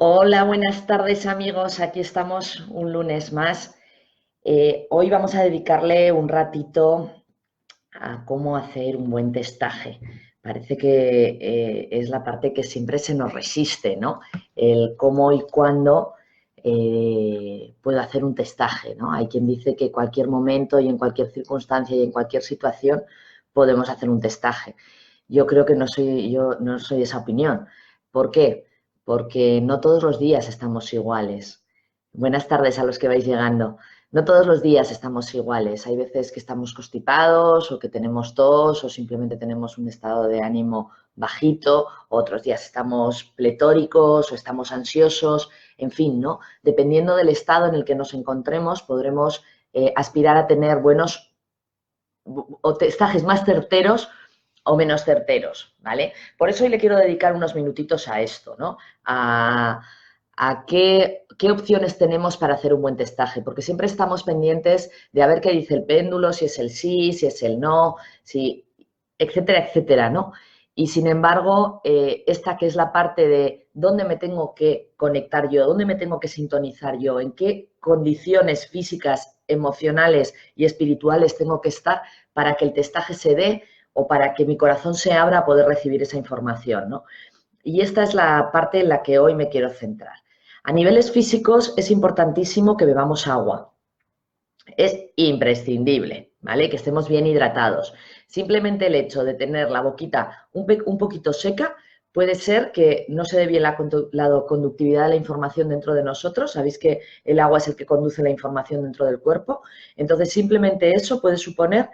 Hola, buenas tardes amigos. Aquí estamos un lunes más. Hoy vamos a dedicarle un ratito a cómo hacer un buen testaje. Parece que es la parte que siempre se nos resiste, ¿no? El cómo y cuándo puedo hacer un testaje, ¿no? Hay quien dice que en cualquier momento y en cualquier circunstancia y en cualquier situación podemos hacer un testaje. Yo no soy de esa opinión. ¿Por qué? Porque no todos los días estamos iguales. Buenas tardes a los que vais llegando. No todos los días estamos iguales. Hay veces que estamos constipados o que tenemos tos o simplemente tenemos un estado de ánimo bajito. Otros días estamos pletóricos o estamos ansiosos. En fin, ¿no? Dependiendo del estado en el que nos encontremos, podremos aspirar a tener buenos o testajes más certeros o menos certeros, ¿vale? Por eso hoy le quiero dedicar unos minutitos a esto, ¿no? A qué opciones tenemos para hacer un buen testaje, porque siempre estamos pendientes de a ver qué dice el péndulo, si es el sí, si es el no, si, etcétera, etcétera, ¿no? Y sin embargo, esta que es la parte de dónde me tengo que conectar yo, dónde me tengo que sintonizar yo, en qué condiciones físicas, emocionales y espirituales tengo que estar para que el testaje se dé o para que mi corazón se abra a poder recibir esa información, ¿no? Y esta es la parte en la que hoy me quiero centrar. A niveles físicos es importantísimo que bebamos agua. Es imprescindible, ¿vale? Que estemos bien hidratados. Simplemente el hecho de tener la boquita un poquito seca puede ser que no se dé bien la conductividad de la información dentro de nosotros. Sabéis que el agua es el que conduce la información dentro del cuerpo. Entonces, simplemente eso puede suponer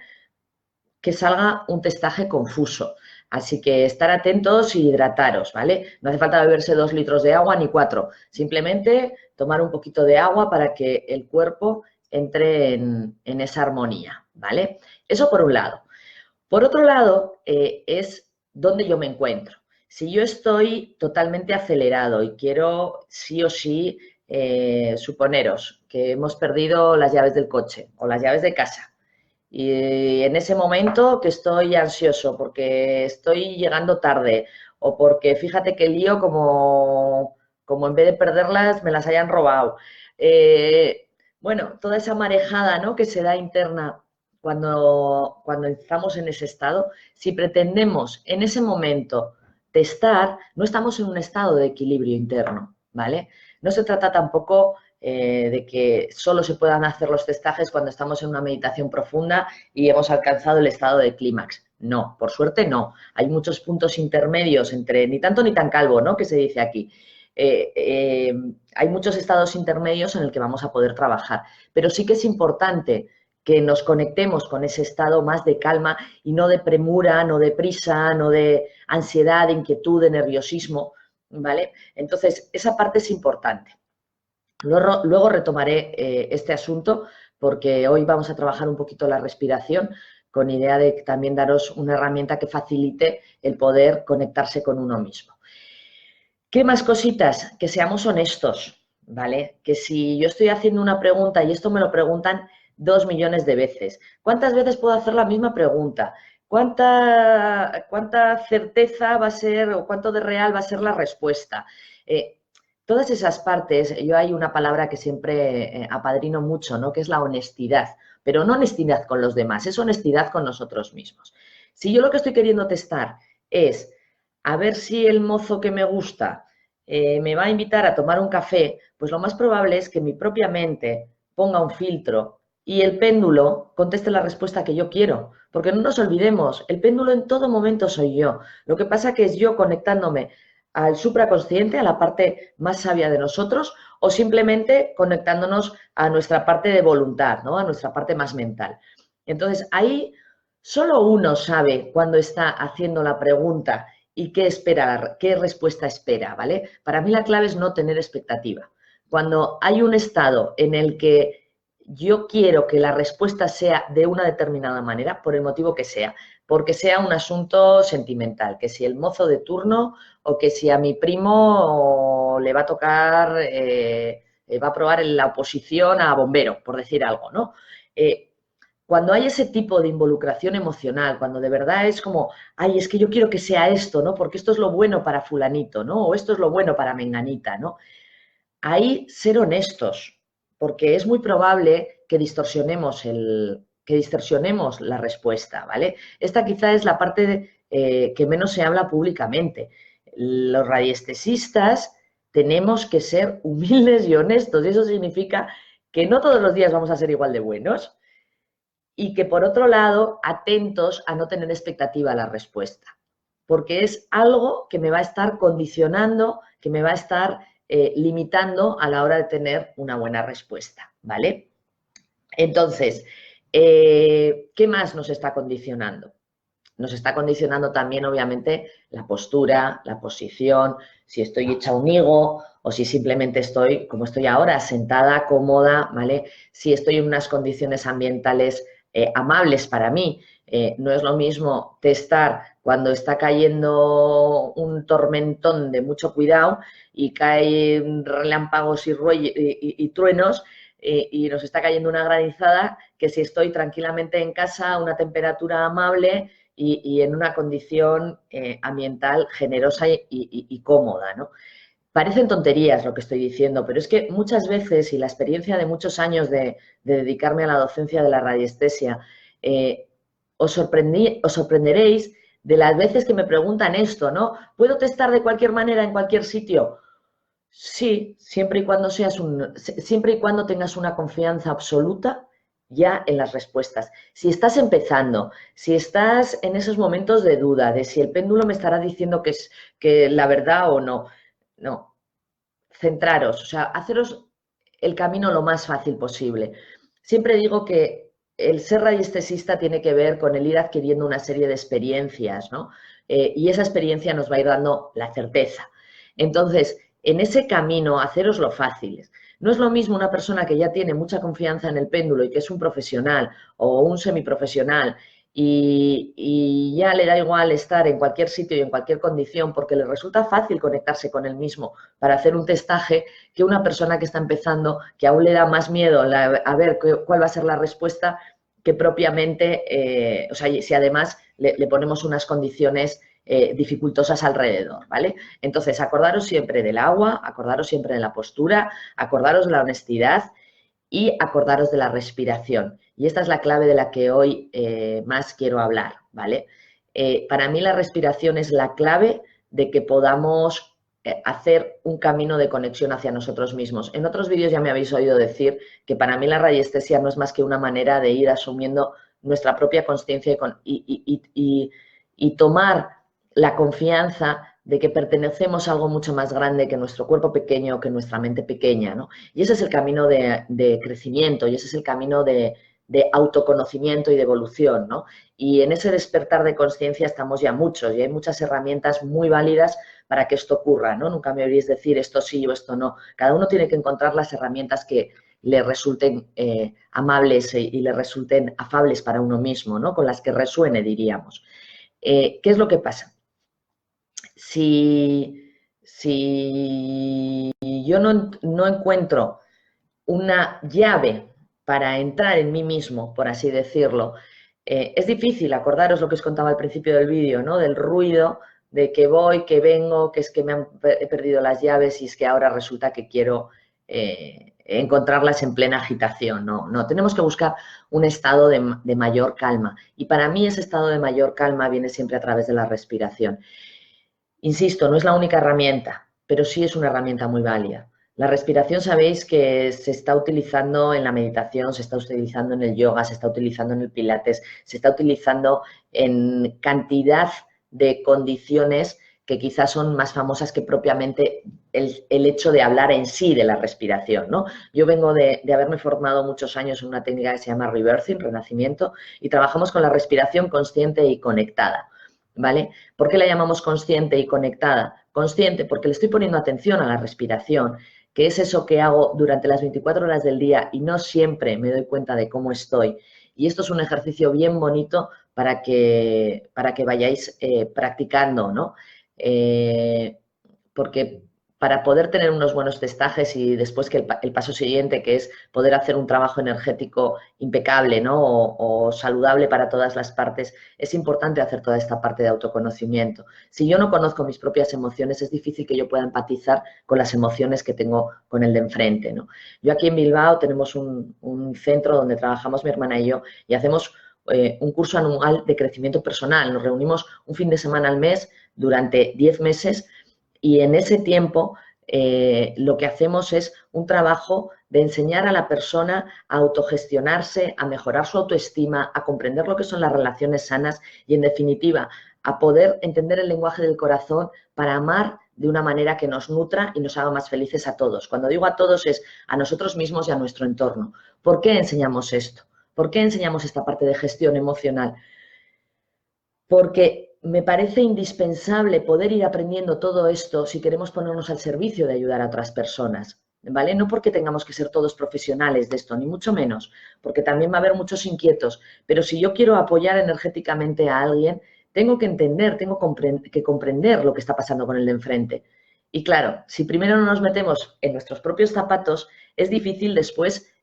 que salga un testaje confuso. Así que estar atentos y hidrataros, ¿vale? No hace falta beberse 2 litros de agua ni 4. Simplemente tomar un poquito de agua para que el cuerpo entre en esa armonía, ¿vale? Eso por un lado. Por otro lado, es donde yo me encuentro. Si yo estoy totalmente acelerado y quiero sí o sí, suponeros que hemos perdido las llaves del coche o las llaves de casa, y en ese momento que estoy ansioso porque estoy llegando tarde o porque fíjate que el lío como en vez de perderlas me las hayan robado. Bueno, toda esa marejada, ¿no?, que se da interna cuando estamos en ese estado, si pretendemos en ese momento testar, no estamos en un estado de equilibrio interno, ¿vale? No se trata tampoco de que solo se puedan hacer los testajes cuando estamos en una meditación profunda y hemos alcanzado el estado de clímax. No, por suerte no. Hay muchos puntos intermedios entre ni tanto ni tan calvo, ¿no?, que se dice aquí. Hay muchos estados intermedios en el que vamos a poder trabajar, pero sí que es importante que nos conectemos con ese estado más de calma y no de premura, no de prisa, no de ansiedad, de inquietud, de nerviosismo, ¿vale? Entonces, esa parte es importante. Luego retomaré este asunto porque hoy vamos a trabajar un poquito la respiración con idea de también daros una herramienta que facilite el poder conectarse con uno mismo. ¿Qué más cositas? Que seamos honestos, ¿vale? Que si yo estoy haciendo una pregunta y esto me lo preguntan 2 millones de veces, ¿cuántas veces puedo hacer la misma pregunta? ¿Cuánta certeza va a ser o cuánto de real va a ser la respuesta? Todas esas partes, yo hay una palabra que siempre apadrino mucho, ¿no?, que es la honestidad, pero no honestidad con los demás, es honestidad con nosotros mismos. Si yo lo que estoy queriendo testar es a ver si el mozo que me gusta me va a invitar a tomar un café, pues lo más probable es que mi propia mente ponga un filtro y el péndulo conteste la respuesta que yo quiero. Porque no nos olvidemos, el péndulo en todo momento soy yo. Lo que pasa que es yo conectándome al supraconsciente, a la parte más sabia de nosotros, o simplemente conectándonos a nuestra parte de voluntad, ¿no?, a nuestra parte más mental. Entonces, ahí solo uno sabe cuando está haciendo la pregunta y qué esperar, qué respuesta espera, ¿vale? Para mí la clave es no tener expectativa. Cuando hay un estado en el que yo quiero que la respuesta sea de una determinada manera, por el motivo que sea, porque sea un asunto sentimental, que si el mozo de turno o que si a mi primo le va a tocar, va a aprobar en la oposición a bombero, por decir algo, ¿no? cuando hay ese tipo de involucración emocional, cuando de verdad es como, ay, es que yo quiero que sea esto, ¿no? Porque esto es lo bueno para fulanito, ¿no? O esto es lo bueno para menganita, ¿no? Ahí ser honestos, porque es muy probable que distorsionemos la respuesta, ¿vale? Esta quizá es la parte que menos se habla públicamente. Los radiestesistas tenemos que ser humildes y honestos, y eso significa que no todos los días vamos a ser igual de buenos y que, por otro lado, atentos a no tener expectativa a la respuesta, porque es algo que me va a estar condicionando, que me va a estar limitando a la hora de tener una buena respuesta, ¿vale? Entonces, ¿qué más nos está condicionando? Nos está condicionando también, obviamente, la postura, la posición, si estoy hecha un higo o si simplemente estoy, como estoy ahora, sentada, cómoda, ¿vale? Si estoy en unas condiciones ambientales amables para mí. No es lo mismo testar cuando está cayendo un tormentón de mucho cuidado y caen relámpagos y truenos y nos está cayendo una granizada, que si estoy tranquilamente en casa a una temperatura amable y en una condición ambiental generosa y cómoda, ¿no? Parecen tonterías lo que estoy diciendo, pero es que muchas veces, y la experiencia de muchos años de dedicarme a la docencia de la radiestesia, os sorprenderéis de las veces que me preguntan esto, ¿no? ¿Puedo testar de cualquier manera en cualquier sitio? Sí, siempre y cuando tengas una confianza absoluta ya en las respuestas. Si estás empezando, si estás en esos momentos de duda, de si el péndulo me estará diciendo que la verdad o no, no, centraros, o sea, haceros el camino lo más fácil posible. Siempre digo que el ser radiestesista tiene que ver con el ir adquiriendo una serie de experiencias, ¿no? Y esa experiencia nos va a ir dando la certeza. Entonces, en ese camino, haceroslo fáciles. No es lo mismo una persona que ya tiene mucha confianza en el péndulo y que es un profesional o un semiprofesional y ya le da igual estar en cualquier sitio y en cualquier condición porque le resulta fácil conectarse con él mismo para hacer un testaje, que una persona que está empezando, que aún le da más miedo a ver cuál va a ser la respuesta, que propiamente, o sea, si además le ponemos unas condiciones dificultosas alrededor, ¿vale? Entonces, acordaros siempre del agua, acordaros siempre de la postura, acordaros de la honestidad y acordaros de la respiración. Y esta es la clave de la que hoy más quiero hablar, ¿vale? Para mí la respiración es la clave de que podamos hacer un camino de conexión hacia nosotros mismos. En otros vídeos ya me habéis oído decir que para mí la radiestesia no es más que una manera de ir asumiendo nuestra propia consciencia y tomar la confianza de que pertenecemos a algo mucho más grande que nuestro cuerpo pequeño, que nuestra mente pequeña, ¿no? Y ese es el camino de crecimiento y ese es el camino de autoconocimiento y de evolución, ¿no? Y en ese despertar de conciencia estamos ya muchos y hay muchas herramientas muy válidas para que esto ocurra, ¿no? Nunca me oiréis decir esto sí o esto no. Cada uno tiene que encontrar las herramientas que le resulten amables y le resulten afables para uno mismo, ¿no? Con las que resuene, diríamos. ¿Qué es lo que pasa? Si yo no encuentro una llave para entrar en mí mismo, por así decirlo, es difícil, acordaros lo que os contaba al principio del vídeo, ¿no? Del ruido, de que voy, que vengo, que es que he perdido las llaves y es que ahora resulta que quiero encontrarlas en plena agitación. No, no, tenemos que buscar un estado de mayor calma. Y para mí ese estado de mayor calma viene siempre a través de la respiración. Insisto, no es la única herramienta, pero sí es una herramienta muy válida. La respiración sabéis que se está utilizando en la meditación, se está utilizando en el yoga, se está utilizando en el pilates, se está utilizando en cantidad de condiciones que quizás son más famosas que propiamente el hecho de hablar en sí de la respiración, ¿no? Yo vengo de haberme formado muchos años en una técnica que se llama Rebirthing, Renacimiento, y trabajamos con la respiración consciente y conectada, ¿vale? ¿Por qué la llamamos consciente y conectada? Consciente porque le estoy poniendo atención a la respiración, que es eso que hago durante las 24 horas del día y no siempre me doy cuenta de cómo estoy. Y esto es un ejercicio bien bonito para que vayáis practicando, ¿no? Porque para poder tener unos buenos testajes y después que el paso siguiente, que es poder hacer un trabajo energético impecable, ¿no? O saludable para todas las partes, es importante hacer toda esta parte de autoconocimiento. Si yo no conozco mis propias emociones, es difícil que yo pueda empatizar con las emociones que tengo con el de enfrente, ¿no? Yo aquí en Bilbao tenemos un centro donde trabajamos mi hermana y yo y hacemos un curso anual de crecimiento personal. Nos reunimos un fin de semana al mes durante 10 meses y en ese tiempo lo que hacemos es un trabajo de enseñar a la persona a autogestionarse, a mejorar su autoestima, a comprender lo que son las relaciones sanas y, en definitiva, a poder entender el lenguaje del corazón para amar de una manera que nos nutra y nos haga más felices a todos. Cuando digo a todos es a nosotros mismos y a nuestro entorno. ¿Por qué enseñamos esto? ¿Por qué enseñamos esta parte de gestión emocional? Porque me parece indispensable poder ir aprendiendo todo esto si queremos ponernos al servicio de ayudar a otras personas, ¿vale? No porque tengamos que ser todos profesionales de esto, ni mucho menos, porque también va a haber muchos inquietos, pero si yo quiero apoyar energéticamente a alguien, tengo que entender, tengo que comprender lo que está pasando con el de enfrente. Y claro, si primero no nos metemos en nuestros propios zapatos, es difícil después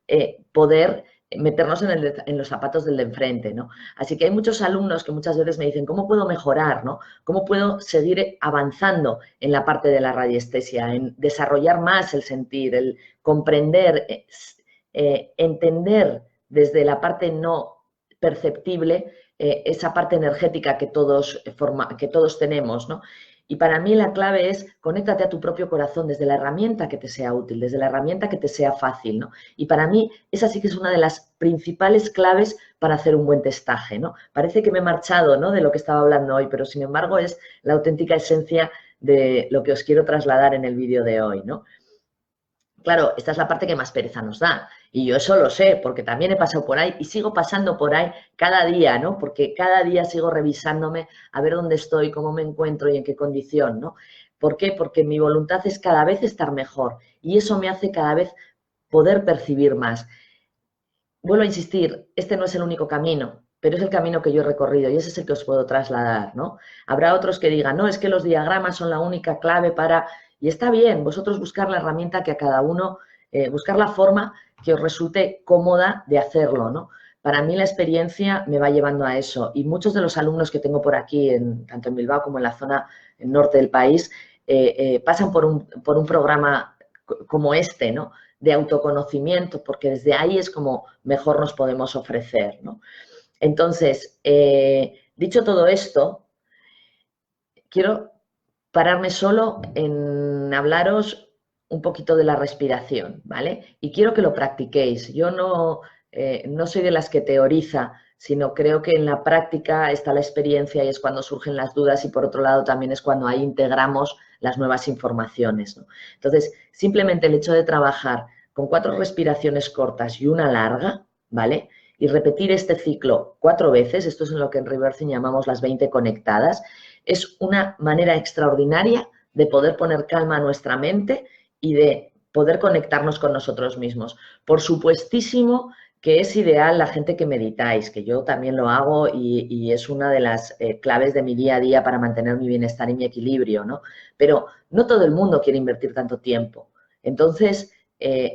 poder meternos en los zapatos del de enfrente, ¿no? Así que hay muchos alumnos que muchas veces me dicen, ¿cómo puedo mejorar, ¿no? ¿Cómo puedo seguir avanzando en la parte de la radiestesia, en desarrollar más el sentir, el comprender, entender desde la parte no perceptible esa parte energética que todos tenemos, ¿no? Y para mí la clave es conéctate a tu propio corazón desde la herramienta que te sea útil, desde la herramienta que te sea fácil, ¿no? Y para mí esa sí que es una de las principales claves para hacer un buen testaje, ¿no? Parece que me he marchado, ¿no?, de lo que estaba hablando hoy, pero sin embargo es la auténtica esencia de lo que os quiero trasladar en el vídeo de hoy, ¿no? Claro, esta es la parte que más pereza nos da y yo eso lo sé porque también he pasado por ahí y sigo pasando por ahí cada día, ¿no? Porque cada día sigo revisándome a ver dónde estoy, cómo me encuentro y en qué condición, ¿no? ¿Por qué? Porque mi voluntad es cada vez estar mejor y eso me hace cada vez poder percibir más. Vuelvo a insistir, este no es el único camino, pero es el camino que yo he recorrido y ese es el que os puedo trasladar, ¿no? Habrá otros que digan, no, es que los diagramas son la única clave para... Y está bien, vosotros buscar la herramienta que a cada uno, buscar la forma que os resulte cómoda de hacerlo, ¿no? Para mí la experiencia me va llevando a eso y muchos de los alumnos que tengo por aquí, tanto en Bilbao como en la zona norte del país, pasan por un programa como este, ¿no?, de autoconocimiento, porque desde ahí es como mejor nos podemos ofrecer, ¿no? Entonces, dicho todo esto, quiero pararme solo en hablaros un poquito de la respiración, ¿vale? Y quiero que lo practiquéis. Yo no soy de las que teoriza, sino creo que en la práctica está la experiencia y es cuando surgen las dudas y por otro lado también es cuando ahí integramos las nuevas informaciones, ¿no? Entonces, simplemente el hecho de trabajar con 4 respiraciones cortas y una larga, ¿vale?, y repetir este ciclo 4 veces, esto es en lo que en Rebirthing llamamos las 20 conectadas, es una manera extraordinaria de poder poner calma a nuestra mente y de poder conectarnos con nosotros mismos. Por supuestísimo que es ideal la gente que meditáis, que yo también lo hago y es una de las claves de mi día a día para mantener mi bienestar y mi equilibrio, ¿no? Pero no todo el mundo quiere invertir tanto tiempo. Entonces,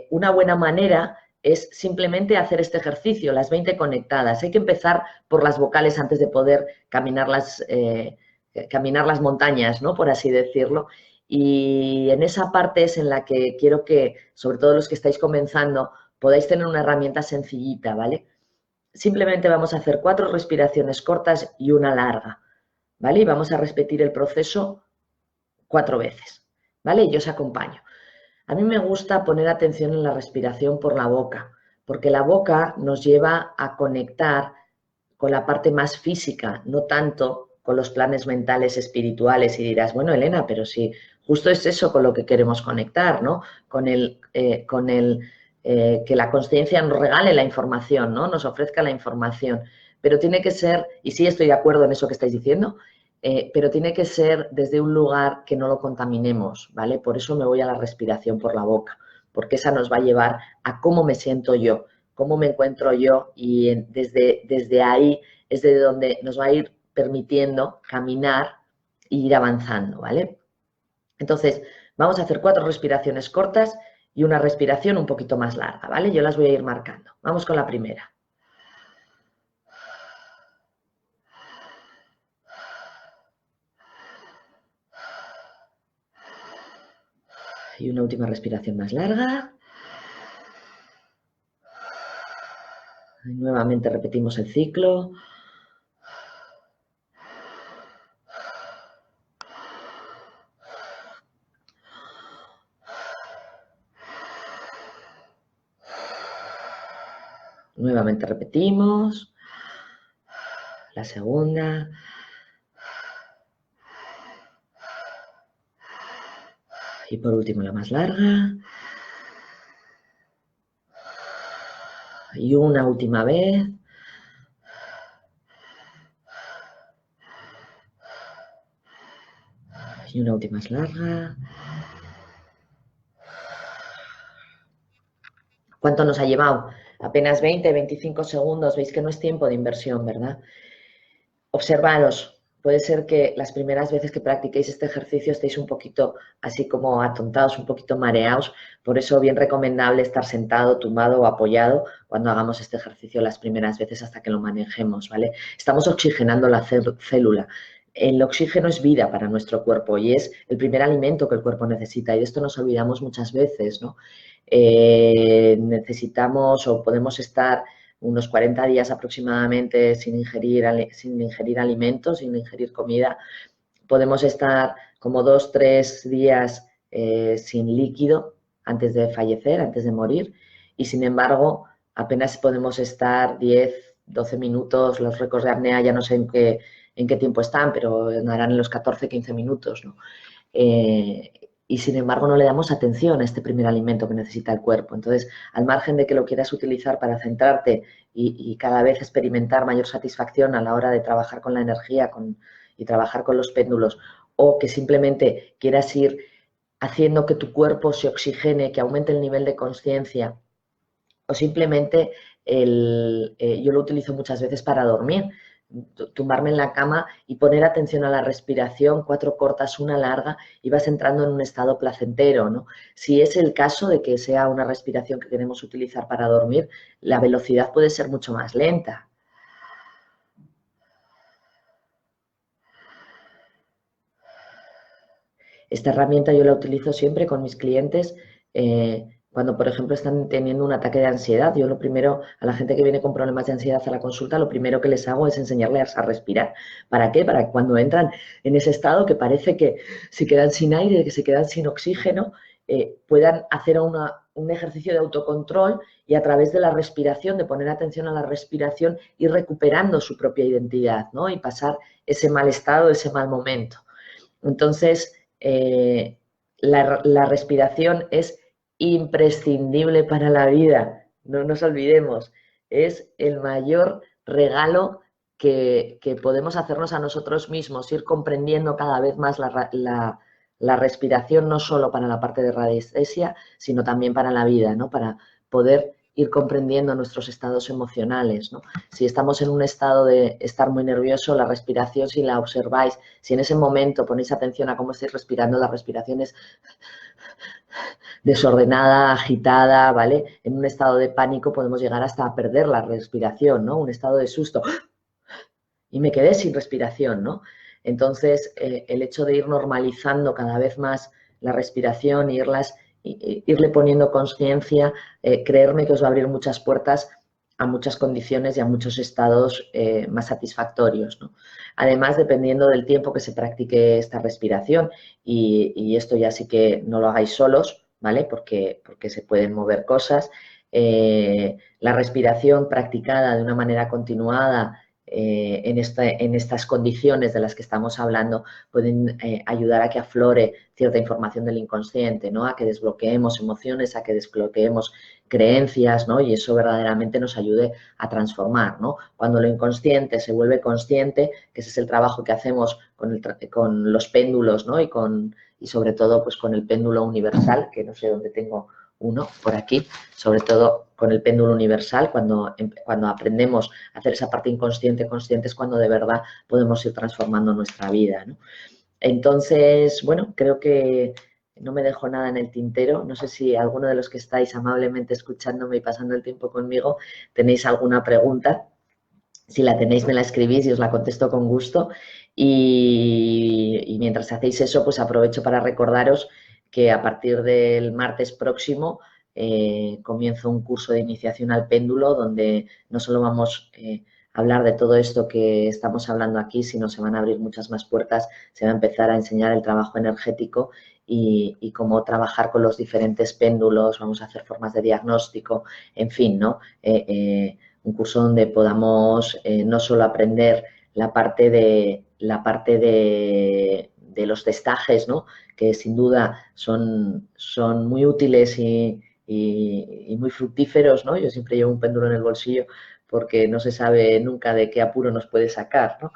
una buena manera es simplemente hacer este ejercicio, las 20 conectadas. Hay que empezar por las vocales antes de poder caminar las montañas, ¿no?, por así decirlo. Y en esa parte es en la que quiero que, sobre todo los que estáis comenzando, podáis tener una herramienta sencillita, ¿vale? Simplemente vamos a hacer 4 respiraciones cortas y una larga, ¿vale? Y vamos a repetir el proceso 4 veces, ¿vale? Y yo os acompaño. A mí me gusta poner atención en la respiración por la boca, porque la boca nos lleva a conectar con la parte más física, no tanto con los planes mentales espirituales. Y dirás, bueno, Elena, pero si justo es eso con lo que queremos conectar, ¿no? Con el que la consciencia nos regale la información, ¿no?, nos ofrezca la información. Pero tiene que ser, y sí estoy de acuerdo en eso que estáis diciendo, pero tiene que ser desde un lugar que no lo contaminemos, ¿vale? Por eso me voy a la respiración por la boca, porque esa nos va a llevar a cómo me siento yo, cómo me encuentro yo y desde ahí es de donde nos va a ir permitiendo caminar e ir avanzando, ¿vale? Entonces, Vamos a hacer 4 respiraciones cortas y una respiración un poquito más larga, ¿vale? Yo las voy a ir marcando. Vamos con la primera. Y una última respiración más larga. Y nuevamente repetimos el ciclo. Nuevamente repetimos. La segunda. Y por último la más larga. Y una última vez. Y una última más larga. ¿Cuánto nos ha llevado? Apenas 20, 25 segundos. Veis que no es tiempo de inversión, ¿verdad? Observaros. Puede ser que las primeras veces que practiquéis este ejercicio estéis un poquito así como atontados, un poquito mareados. Por eso bien recomendable estar sentado, tumbado o apoyado cuando hagamos este ejercicio las primeras veces hasta que lo manejemos, ¿vale? Estamos oxigenando la célula. El oxígeno es vida para nuestro cuerpo y es el primer alimento que el cuerpo necesita y de esto nos olvidamos muchas veces, ¿no? Necesitamos o podemos estar unos 40 días aproximadamente sin ingerir alimentos, sin ingerir comida. Podemos estar como 2, 3 días sin líquido antes de fallecer, antes de morir. Y sin embargo, apenas podemos estar 10, 12 minutos. Los récords de apnea ya no sé en qué tiempo están, pero andarán en los 14, 15 minutos, ¿no? Y sin embargo no le damos atención a este primer alimento que necesita el cuerpo. Entonces, al margen de que lo quieras utilizar para centrarte y cada vez experimentar mayor satisfacción a la hora de trabajar con la energía y trabajar con los péndulos, o que simplemente quieras ir haciendo que tu cuerpo se oxigene, que aumente el nivel de conciencia, o simplemente yo lo utilizo muchas veces para dormir, tumbarme en la cama y poner atención a la respiración, 4 cortas, una larga, y vas entrando en un estado placentero, ¿no? Si es el caso de que sea una respiración que queremos utilizar para dormir, la velocidad puede ser mucho más lenta. Esta herramienta yo la utilizo siempre con mis clientes cuando, por ejemplo, están teniendo un ataque de ansiedad. Yo lo primero, a la gente que viene con problemas de ansiedad a la consulta, lo primero que les hago es enseñarles a respirar. ¿Para qué? Para que cuando entran en ese estado que parece que se quedan sin aire, que se quedan sin oxígeno, puedan hacer un ejercicio de autocontrol y a través de la respiración, de poner atención a la respiración, ir recuperando su propia identidad, ¿no? Y pasar ese mal estado, ese mal momento. Entonces, la respiración es imprescindible para la vida, no nos olvidemos, es el mayor regalo que podemos hacernos a nosotros mismos, ir comprendiendo cada vez más la respiración, no solo para la parte de radiestesia, sino también para la vida, ¿no? Para poder ir comprendiendo nuestros estados emocionales, ¿no? Si estamos en un estado de estar muy nervioso, la respiración, si la observáis, si en ese momento ponéis atención a cómo estáis respirando, la respiración es desordenada, agitada, ¿vale? En un estado de pánico podemos llegar hasta a perder la respiración, ¿no? Un estado de susto. Y me quedé sin respiración, ¿no? Entonces, el hecho de ir normalizando cada vez más la respiración e irle poniendo conciencia, creerme que os va a abrir muchas puertas a muchas condiciones y a muchos estados más satisfactorios, ¿no? Además, dependiendo del tiempo que se practique esta respiración, y esto ya sí que no lo hagáis solos, ¿vale? Porque se pueden mover cosas. La respiración practicada de una manera continuada en estas condiciones de las que estamos hablando pueden ayudar a que aflore cierta información del inconsciente, ¿no? A que desbloqueemos emociones, a que desbloqueemos creencias, ¿no? Y eso verdaderamente nos ayude a transformar, ¿no? Cuando lo inconsciente se vuelve consciente, que ese es el trabajo que hacemos con los péndulos, ¿no? Y sobre todo pues con el péndulo universal, que no sé dónde tengo uno por aquí, sobre todo con el péndulo universal, cuando aprendemos a hacer esa parte inconsciente, consciente es cuando de verdad podemos ir transformando nuestra vida, ¿no? Entonces, bueno, creo que no me dejo nada en el tintero. No sé si alguno de los que estáis amablemente escuchándome y pasando el tiempo conmigo tenéis alguna pregunta. Si la tenéis, me la escribís y os la contesto con gusto. Y mientras hacéis eso, pues aprovecho para recordaros que a partir del martes próximo comienzo un curso de iniciación al péndulo donde no solo vamos a hablar de todo esto que estamos hablando aquí, sino se van a abrir muchas más puertas, se va a empezar a enseñar el trabajo energético y cómo trabajar con los diferentes péndulos, vamos a hacer formas de diagnóstico, en fin, ¿no? Un curso donde podamos no solo aprender la parte de los testajes, ¿no? Que sin duda son muy útiles y muy fructíferos, ¿no? Yo siempre llevo un péndulo en el bolsillo porque no se sabe nunca de qué apuro nos puede sacar, ¿no?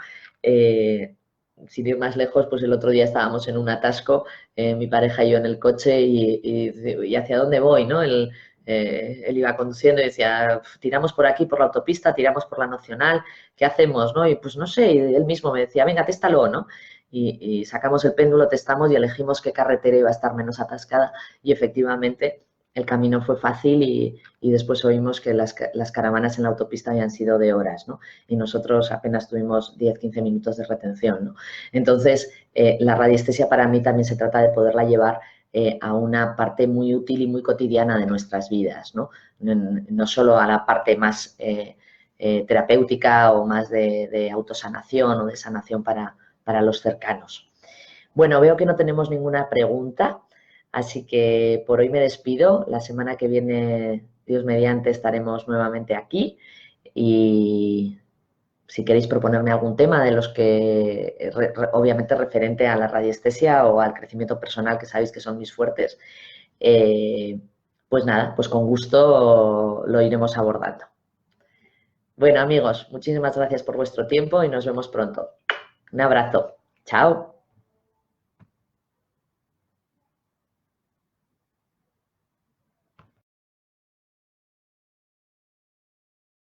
Sin ir más lejos, pues el otro día estábamos en un atasco, mi pareja y yo en el coche y hacia dónde voy, ¿no? Él iba conduciendo y decía, tiramos por aquí, por la autopista, tiramos por la nacional, ¿qué hacemos, no? Y pues no sé, y él mismo me decía, venga, téstalo, ¿no? Y sacamos el péndulo, testamos y elegimos qué carretera iba a estar menos atascada y efectivamente el camino fue fácil y después oímos que las caravanas en la autopista habían sido de horas, ¿no? Y nosotros apenas tuvimos 10-15 minutos de retención, ¿no? Entonces, la radiestesia para mí también se trata de poderla llevar a una parte muy útil y muy cotidiana de nuestras vidas, ¿no? No solo a la parte más terapéutica o más de autosanación o de sanación para los cercanos. Bueno, veo que no tenemos ninguna pregunta, así que por hoy me despido. La semana que viene, Dios mediante, estaremos nuevamente aquí y si queréis proponerme algún tema de los que, obviamente referente a la radiestesia o al crecimiento personal, que sabéis que son mis fuertes, pues nada, pues con gusto lo iremos abordando. Bueno, amigos, muchísimas gracias por vuestro tiempo y nos vemos pronto. Un abrazo. Chao.